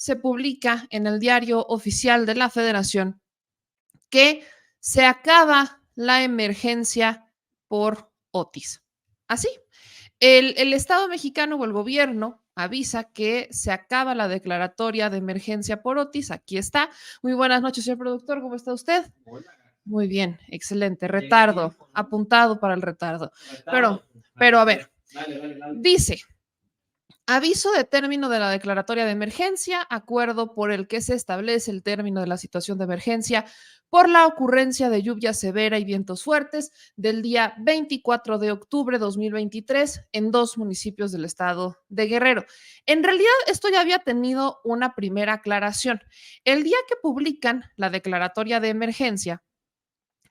se publica en el Diario Oficial de la Federación que se acaba la emergencia por Otis. Así, el Estado mexicano o el gobierno avisa que se acaba la declaratoria de emergencia por Otis. Aquí está. Muy buenas noches, señor productor. ¿Cómo está usted? Hola. Muy bien, excelente. Retardo, apuntado para el retardo. Pero a ver, Dale. dice, aviso de término de la declaratoria de emergencia, acuerdo por el que se establece el término de la situación de emergencia por la ocurrencia de lluvia severa y vientos fuertes del día 24 de octubre de 2023 en 2 municipios del estado de Guerrero. En realidad, esto ya había tenido una primera aclaración. El día que publican la declaratoria de emergencia,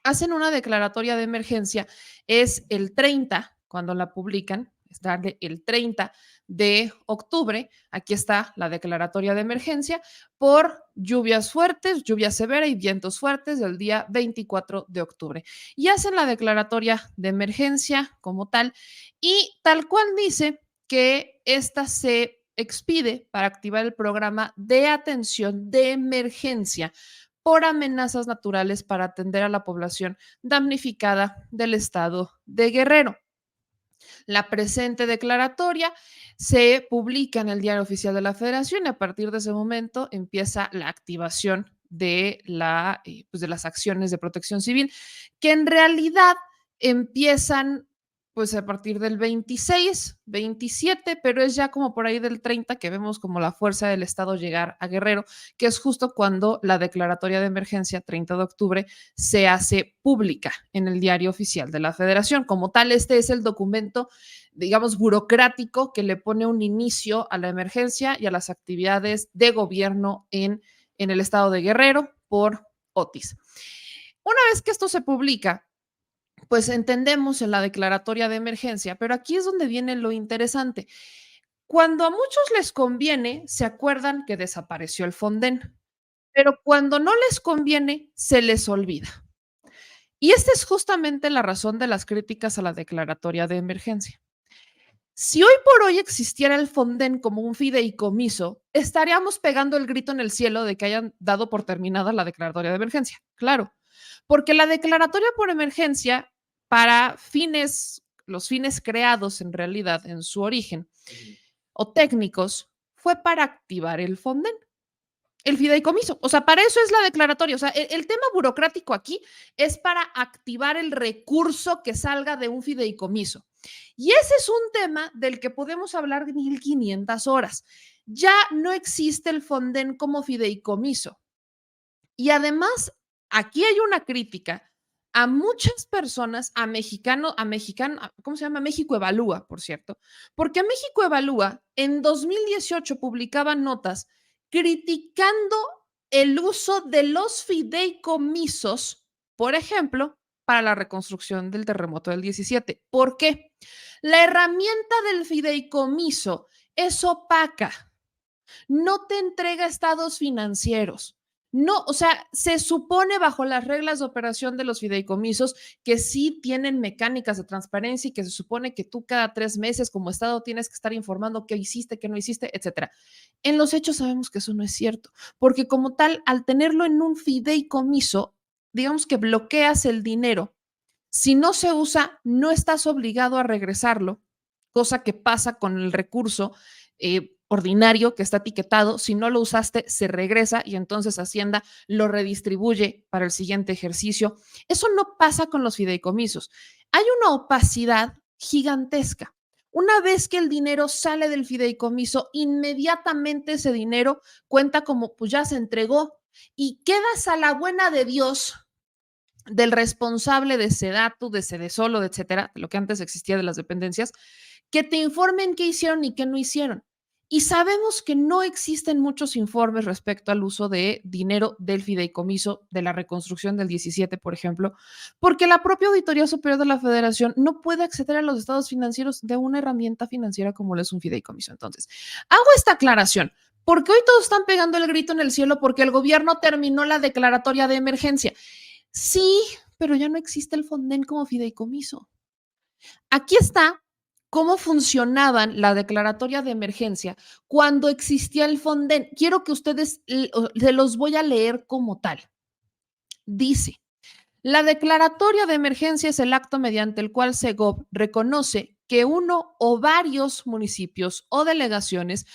hacen una declaratoria de emergencia, es el 30, cuando la publican, es darle el 30 de octubre, aquí está la declaratoria de emergencia por lluvias fuertes, lluvia severa y vientos fuertes del día 24 de octubre. Y hacen la declaratoria de emergencia como tal y tal cual dice que esta se expide para activar el programa de atención de emergencia por amenazas naturales para atender a la población damnificada del estado de Guerrero. La presente declaratoria se publica en el Diario Oficial de la Federación y a partir de ese momento empieza la activación pues de las acciones de protección civil, que en realidad empiezan pues a partir del 26, 27, pero es ya como por ahí del 30 que vemos como la fuerza del Estado llegar a Guerrero, que es justo cuando la declaratoria de emergencia, 30 de octubre, se hace pública en el Diario Oficial de la Federación. Como tal, este es el documento, digamos, burocrático que le pone un inicio a la emergencia y a las actividades de gobierno en el estado de Guerrero por Otis. Una vez que esto se publica, pues entendemos en la declaratoria de emergencia, pero aquí es donde viene lo interesante. Cuando a muchos les conviene, se acuerdan que desapareció el Fonden, pero cuando no les conviene, se les olvida. Y esta es justamente la razón de las críticas a la declaratoria de emergencia. Si hoy por hoy existiera el Fonden como un fideicomiso, estaríamos pegando el grito en el cielo de que hayan dado por terminada la declaratoria de emergencia. Claro, porque la declaratoria por emergencia, para los fines creados en realidad en su origen o técnicos, fue para activar el Fonden. El fideicomiso, o sea, para eso es la declaratoria, o sea, el tema burocrático aquí es para activar el recurso que salga de un fideicomiso. Y ese es un tema del que podemos hablar 1500 horas. Ya no existe el Fonden como fideicomiso. Y además, aquí hay una crítica a muchas personas, ¿cómo se llama? México Evalúa, por cierto, porque México Evalúa en 2018 publicaba notas criticando el uso de los fideicomisos, por ejemplo, para la reconstrucción del terremoto del 17. ¿Por qué? La herramienta del fideicomiso es opaca, no te entrega estados financieros. No, o sea, se supone bajo las reglas de operación de los fideicomisos que sí tienen mecánicas de transparencia y que se supone que tú cada 3 meses como Estado tienes que estar informando qué hiciste, qué no hiciste, etcétera. En los hechos sabemos que eso no es cierto, porque como tal, al tenerlo en un fideicomiso, digamos que bloqueas el dinero. Si no se usa, no estás obligado a regresarlo, cosa que pasa con el recurso ordinario que está etiquetado. Si no lo usaste, se regresa y entonces Hacienda lo redistribuye para el siguiente ejercicio. Eso no pasa con los fideicomisos. Hay una opacidad gigantesca. Una vez que el dinero sale del fideicomiso, inmediatamente ese dinero cuenta como pues ya se entregó y quedas a la buena de Dios del responsable de Sedatu, de Sedesolo, etcétera, lo que antes existía de las dependencias, que te informen qué hicieron y qué no hicieron. Y sabemos que no existen muchos informes respecto al uso de dinero del fideicomiso de la reconstrucción del 17, por ejemplo, porque la propia Auditoría Superior de la Federación no puede acceder a los estados financieros de una herramienta financiera como lo es un fideicomiso. Entonces, hago esta aclaración, porque hoy todos están pegando el grito en el cielo porque el gobierno terminó la declaratoria de emergencia. Sí, pero ya no existe el Fonden como fideicomiso. Aquí está cómo funcionaban la declaratoria de emergencia cuando existía el Fonden. Quiero que ustedes, se los voy a leer como tal. Dice, la declaratoria de emergencia es el acto mediante el cual SEGOV reconoce que uno o varios municipios o delegaciones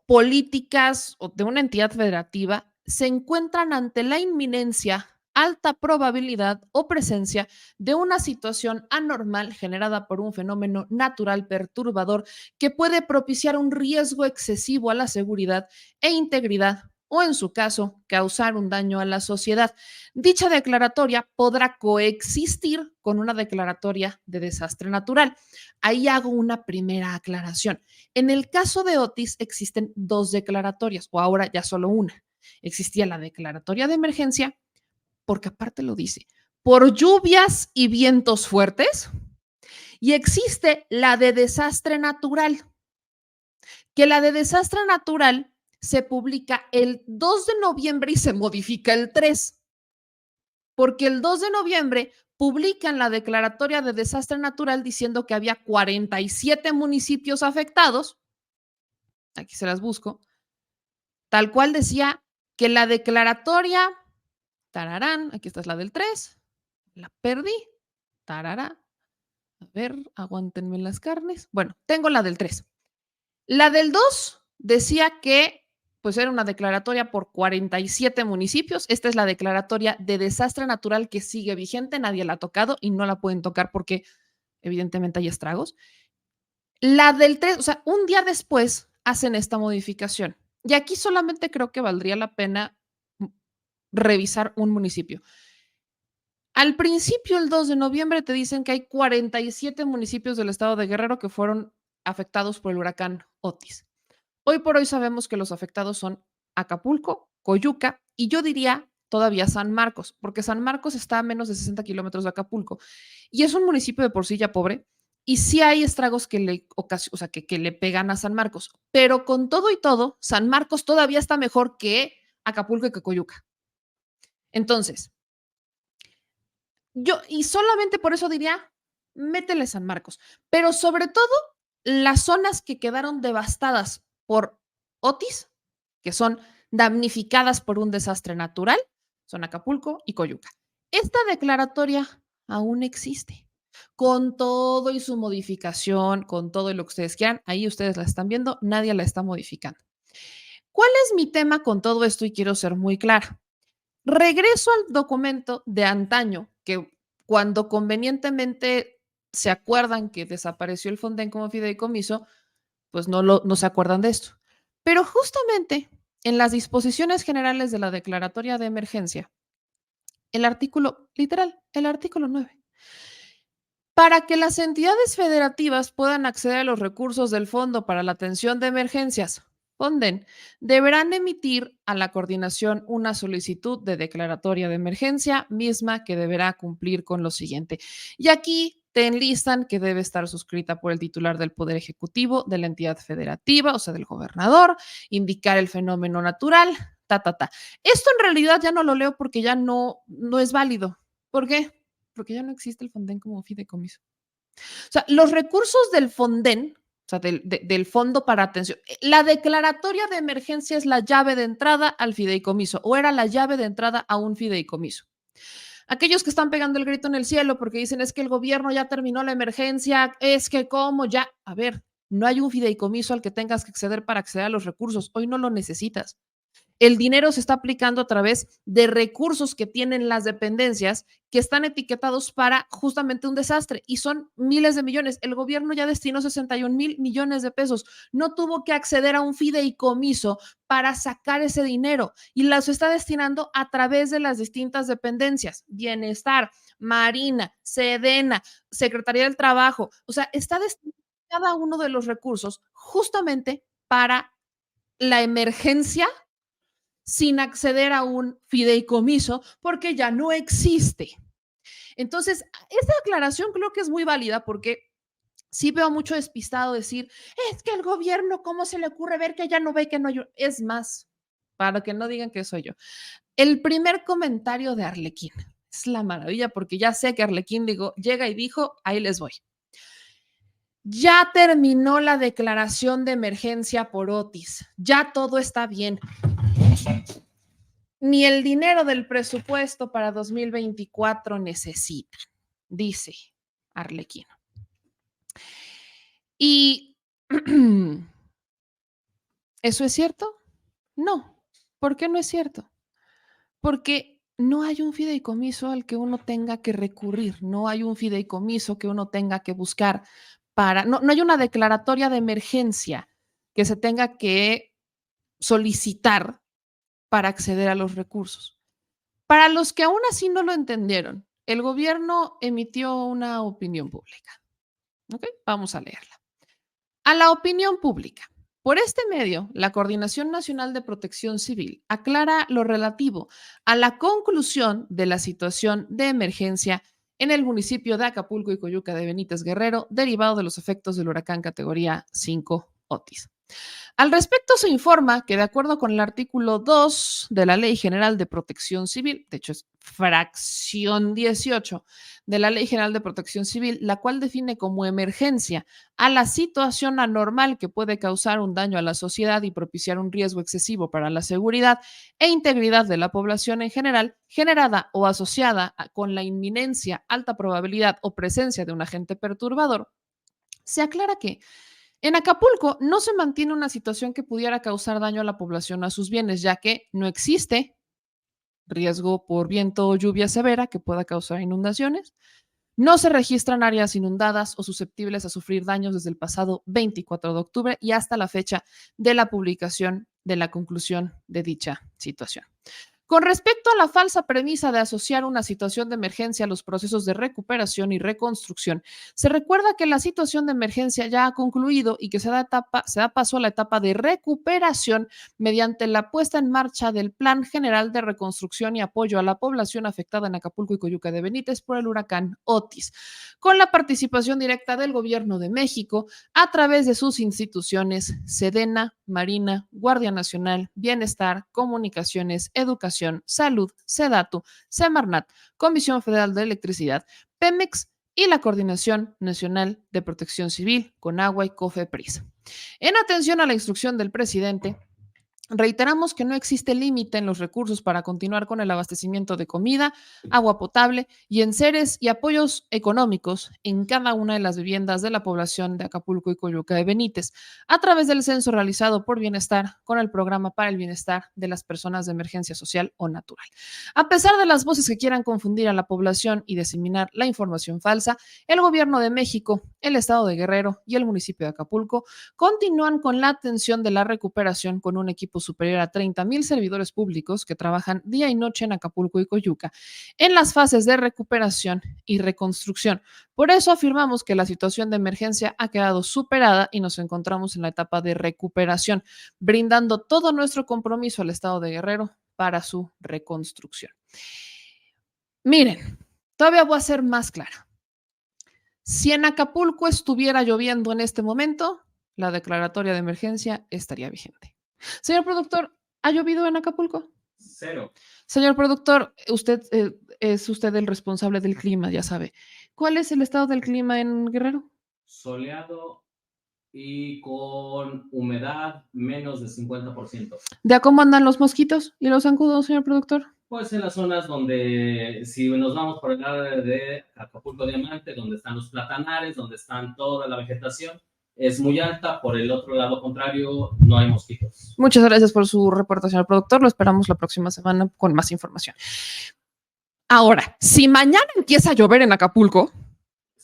políticas o de una entidad federativa se encuentran ante la inminencia, alta probabilidad o presencia de una situación anormal generada por un fenómeno natural perturbador que puede propiciar un riesgo excesivo a la seguridad e integridad o, en su caso, causar un daño a la sociedad. Dicha declaratoria podrá coexistir con una declaratoria de desastre natural. Ahí hago una primera aclaración. En el caso de Otis existen dos declaratorias, o ahora ya solo una. Existía la declaratoria de emergencia, porque aparte lo dice, por lluvias y vientos fuertes, y existe la de desastre natural, que la de desastre natural se publica el 2 de noviembre y se modifica el 3, porque el 2 de noviembre publican la declaratoria de desastre natural diciendo que había 47 municipios afectados, aquí se las busco, tal cual decía que la declaratoria, tararán, aquí está es la del 3, la perdí, tarará, a ver, aguántenme las carnes. Bueno, tengo la del 3. La del 2 decía que pues era una declaratoria por 47 municipios. Esta es la declaratoria de desastre natural que sigue vigente, nadie la ha tocado y no la pueden tocar porque evidentemente hay estragos. La del 3, o sea, un día después hacen esta modificación. Y aquí solamente creo que valdría la pena revisar un municipio. Al principio, el 2 de noviembre, te dicen que hay 47 municipios del estado de Guerrero que fueron afectados por el huracán Otis. Hoy por hoy sabemos que los afectados son Acapulco, Coyuca y yo diría todavía San Marcos, porque San Marcos está a menos de 60 kilómetros de Acapulco y es un municipio de por sí ya pobre y sí hay estragos que le, o sea, que le pegan a San Marcos, pero con todo y todo, San Marcos todavía está mejor que Acapulco y que Coyuca. Entonces, yo, y solamente por eso diría, métele San Marcos, pero sobre todo las zonas que quedaron devastadas por Otis, que son damnificadas por un desastre natural, son Acapulco y Coyuca. Esta declaratoria aún existe, con todo y su modificación, con todo lo que ustedes quieran, ahí ustedes la están viendo, nadie la está modificando. ¿Cuál es mi tema con todo esto? Y quiero ser muy clara. Regreso al documento de antaño, que cuando convenientemente se acuerdan que desapareció el Fonden como fideicomiso, pues no se acuerdan de esto. Pero justamente en las disposiciones generales de la declaratoria de emergencia, el artículo, literal, el artículo 9, para que las entidades federativas puedan acceder a los recursos del Fondo para la Atención de Emergencias, Fonden, deberán emitir a la coordinación una solicitud de declaratoria de emergencia, misma que deberá cumplir con lo siguiente. Y aquí te enlistan que debe estar suscrita por el titular del Poder Ejecutivo de la entidad federativa, o sea, del gobernador, indicar el fenómeno natural, ta, ta, ta. Esto en realidad ya no lo leo porque ya no es válido. ¿Por qué? Porque ya no existe el Fonden como fideicomiso. O sea, los recursos del Fonden, o sea, del Fondo para Atención, la declaratoria de emergencia es la llave de entrada al fideicomiso o era la llave de entrada a un fideicomiso. Aquellos que están pegando el grito en el cielo porque dicen es que el gobierno ya terminó la emergencia, es que cómo ya, a ver, no hay un fideicomiso al que tengas que acceder para acceder a los recursos, hoy no lo necesitas. El dinero se está aplicando a través de recursos que tienen las dependencias que están etiquetados para justamente un desastre y son miles de millones. El gobierno ya destinó 61,000 millones de pesos. No tuvo que acceder a un fideicomiso para sacar ese dinero y las está destinando a través de las distintas dependencias, bienestar, Marina, Sedena, Secretaría del Trabajo. O sea, está destinando cada uno de los recursos justamente para la emergencia sin acceder a un fideicomiso porque ya no existe. Entonces, esta aclaración creo que es muy válida porque sí veo mucho despistado decir, es que el gobierno, ¿cómo se le ocurre ver que ya no ve que no hay? Es más, para que no digan que soy yo. El primer comentario de Arlequín es la maravilla porque ya sé que Arlequín digo, llega y dijo, ahí les voy. Ya terminó la declaración de emergencia por Otis. Ya todo está bien. Ni el dinero del presupuesto para 2024 necesitan, dice Arlequino. ¿Y eso es cierto? No. ¿Por qué no es cierto? Porque no hay un fideicomiso al que uno tenga que recurrir, no hay un fideicomiso que uno tenga que buscar para, no hay una declaratoria de emergencia que se tenga que solicitar para acceder a los recursos. Para los que aún así no lo entendieron, el gobierno emitió una opinión pública. ¿Ok? Vamos a leerla. A la opinión pública. Por este medio, la Coordinación Nacional de Protección Civil aclara lo relativo a la conclusión de la situación de emergencia en el municipio de Acapulco y Coyuca de Benítez Guerrero, derivado de los efectos del huracán categoría 5 Otis. Al respecto, se informa que de acuerdo con el artículo 2 de la Ley General de Protección Civil, de hecho es fracción 18 de la Ley General de Protección Civil, la cual define como emergencia a la situación anormal que puede causar un daño a la sociedad y propiciar un riesgo excesivo para la seguridad e integridad de la población en general, generada o asociada con la inminencia, alta probabilidad o presencia de un agente perturbador. Se aclara que en Acapulco no se mantiene una situación que pudiera causar daño a la población o a sus bienes, ya que no existe riesgo por viento o lluvia severa que pueda causar inundaciones. No se registran áreas inundadas o susceptibles a sufrir daños desde el pasado 24 de octubre y hasta la fecha de la publicación de la conclusión de dicha situación. Con respecto a la falsa premisa de asociar una situación de emergencia a los procesos de recuperación y reconstrucción, se recuerda que la situación de emergencia ya ha concluido y que se da paso a la etapa de recuperación mediante la puesta en marcha del Plan General de Reconstrucción y Apoyo a la Población afectada en Acapulco y Coyuca de Benítez por el huracán Otis, con la participación directa del Gobierno de México a través de sus instituciones Sedena, Marina, Guardia Nacional, Bienestar, Comunicaciones, Educación, Salud, Sedatu, Semarnat, Comisión Federal de Electricidad, Pemex y la Coordinación Nacional de Protección Civil, Conagua y COFEPRIS. En atención a la instrucción del presidente, reiteramos que no existe límite en los recursos para continuar con el abastecimiento de comida, agua potable y enseres y apoyos económicos en cada una de las viviendas de la población de Acapulco y Coyuca de Benítez, a través del censo realizado por Bienestar con el Programa para el Bienestar de las Personas de Emergencia Social o Natural. A pesar de las voces que quieran confundir a la población y diseminar la información falsa, el Gobierno de México, el Estado de Guerrero y el municipio de Acapulco continúan con la atención de la recuperación con un equipo superior a 30,000 servidores públicos que trabajan día y noche en Acapulco y Coyuca en las fases de recuperación y reconstrucción. Por eso afirmamos que la situación de emergencia ha quedado superada y nos encontramos en la etapa de recuperación, brindando todo nuestro compromiso al Estado de Guerrero para su reconstrucción. Miren, todavía voy a ser más clara. Si en Acapulco estuviera lloviendo en este momento, la declaratoria de emergencia estaría vigente. Señor productor, ¿ha llovido en Acapulco? Cero. Señor productor, usted es usted el responsable del clima, ya sabe. ¿Cuál es el estado del clima en Guerrero? Soleado y con humedad menos del 50%. ¿De a cómo andan los mosquitos y los zancudos, señor productor? Pues en las zonas donde, si nos vamos por el lado de Acapulco Diamante, donde están los platanares, donde están toda la vegetación, es muy alta. Por el otro lado contrario, no hay mosquitos. Muchas gracias por su reporte, señor productor. Lo esperamos la próxima semana con más información. Ahora, si mañana empieza a llover en Acapulco,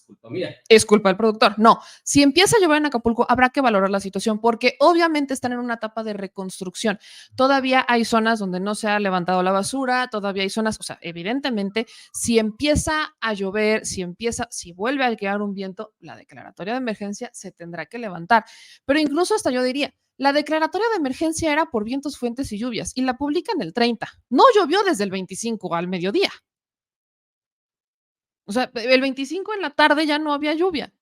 Culpa mía. Es culpa del productor. No, si empieza a llover en Acapulco, habrá que valorar la situación porque obviamente están en una etapa de reconstrucción. Todavía hay zonas donde no se ha levantado la basura, todavía hay zonas, o sea, evidentemente, si empieza a llover, si vuelve a quedar un viento, la declaratoria de emergencia se tendrá que levantar. Pero incluso hasta yo diría, la declaratoria de emergencia era por vientos, fuentes y lluvias y la publican el 30. No llovió desde el 25 al mediodía. O sea, el 25 en la tarde ya no había lluvia.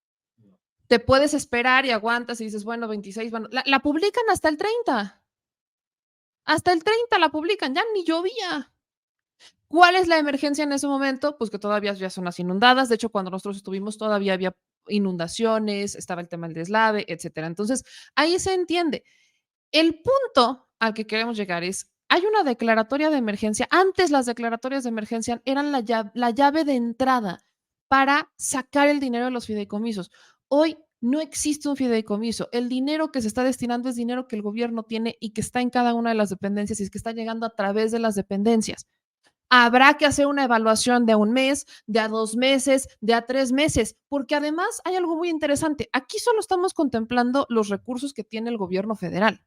Te puedes esperar y aguantas y dices, bueno, 26, bueno, la publican hasta el 30. Hasta el 30 la publican, ya ni llovía. ¿Cuál es la emergencia en ese momento? Pues que todavía ya son las inundadas. De hecho, cuando nosotros estuvimos, todavía había inundaciones, estaba el tema del deslave, etcétera. Entonces, ahí se entiende. El punto al que queremos llegar es, hay una declaratoria de emergencia. Antes las declaratorias de emergencia eran la llave de entrada para sacar el dinero de los fideicomisos. Hoy no existe un fideicomiso. El dinero que se está destinando es dinero que el gobierno tiene y que está en cada una de las dependencias y es que está llegando a través de las dependencias. Habrá que hacer una evaluación de a un mes, de a 2 meses, de a 3 meses, porque además hay algo muy interesante. Aquí solo estamos contemplando los recursos que tiene el gobierno federal.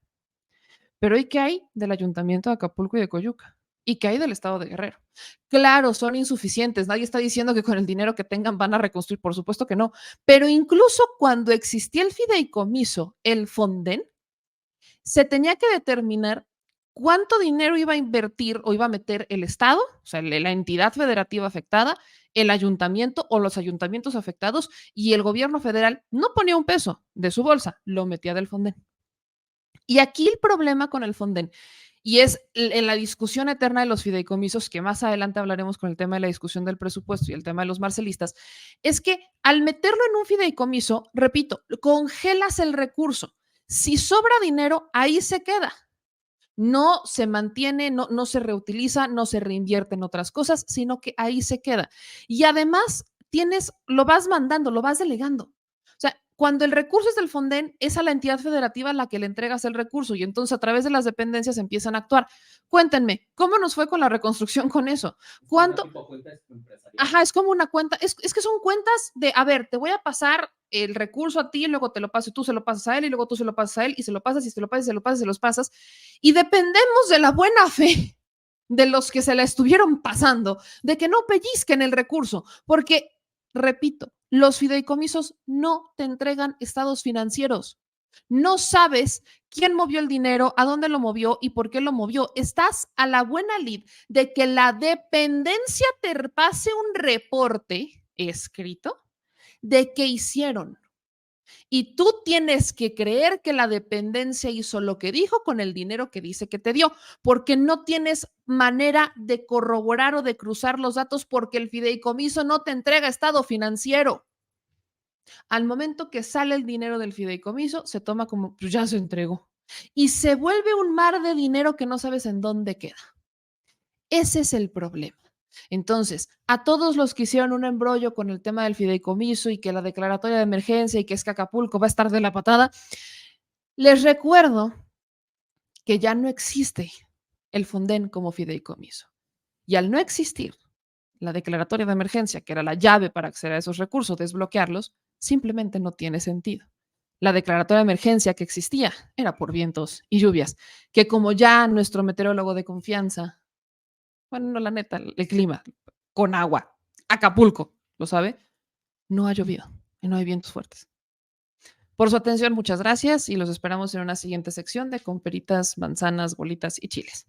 Pero ¿y qué hay del Ayuntamiento de Acapulco y de Coyuca? ¿Y qué hay del Estado de Guerrero? Claro, son insuficientes. Nadie está diciendo que con el dinero que tengan van a reconstruir, por supuesto que no. Pero incluso cuando existía el fideicomiso, el Fonden, se tenía que determinar cuánto dinero iba a invertir o iba a meter el Estado, o sea, la entidad federativa afectada, el ayuntamiento o los ayuntamientos afectados, y el gobierno federal no ponía un peso de su bolsa, lo metía del Fonden. Y aquí el problema con el Fonden, y es en la discusión eterna de los fideicomisos, que más adelante hablaremos con el tema de la discusión del presupuesto y el tema de los marcelistas, es que al meterlo en un fideicomiso, repito, congelas el recurso. Si sobra dinero, ahí se queda. No se mantiene, no se reutiliza, no se reinvierte en otras cosas, sino que ahí se queda. Y además lo vas mandando, lo vas delegando. O sea, cuando el recurso es del Fonden, es a la entidad federativa a la que le entregas el recurso y entonces a través de las dependencias empiezan a actuar. Cuéntenme, ¿cómo nos fue con la reconstrucción con eso? ¿Cuánto? Ajá, es como una cuenta, es que son cuentas de, a ver, te voy a pasar el recurso a ti, y luego te lo paso, tú se lo pasas a él, y luego tú se lo pasas a él, y se lo pasas, y se lo pasas, y se lo pasas, y se los pasas, y dependemos de la buena fe de los que se la estuvieron pasando, de que no pellizquen el recurso, porque, repito, los fideicomisos no te entregan estados financieros. No sabes quién movió el dinero, a dónde lo movió y por qué lo movió. Estás a la buena lid de que la dependencia te pase un reporte escrito de qué hicieron. Y tú tienes que creer que la dependencia hizo lo que dijo con el dinero que dice que te dio, porque no tienes manera de corroborar o de cruzar los datos porque el fideicomiso no te entrega estado financiero. Al momento que sale el dinero del fideicomiso, se toma como, pues ya se entregó. Y se vuelve un mar de dinero que no sabes en dónde queda. Ese es el problema. Entonces, a todos los que hicieron un embrollo con el tema del fideicomiso y que la declaratoria de emergencia y que es que Acapulco va a estar de la patada, les recuerdo que ya no existe el Fonden como fideicomiso. Y al no existir la declaratoria de emergencia, que era la llave para acceder a esos recursos, desbloquearlos, simplemente no tiene sentido. La declaratoria de emergencia que existía era por vientos y lluvias, que como ya nuestro meteorólogo de confianza, bueno, no, la neta, el clima, con agua, Acapulco, ¿lo sabe? No ha llovido y no hay vientos fuertes. Por su atención, muchas gracias y los esperamos en una siguiente sección de con peritas, manzanas, bolitas y chiles.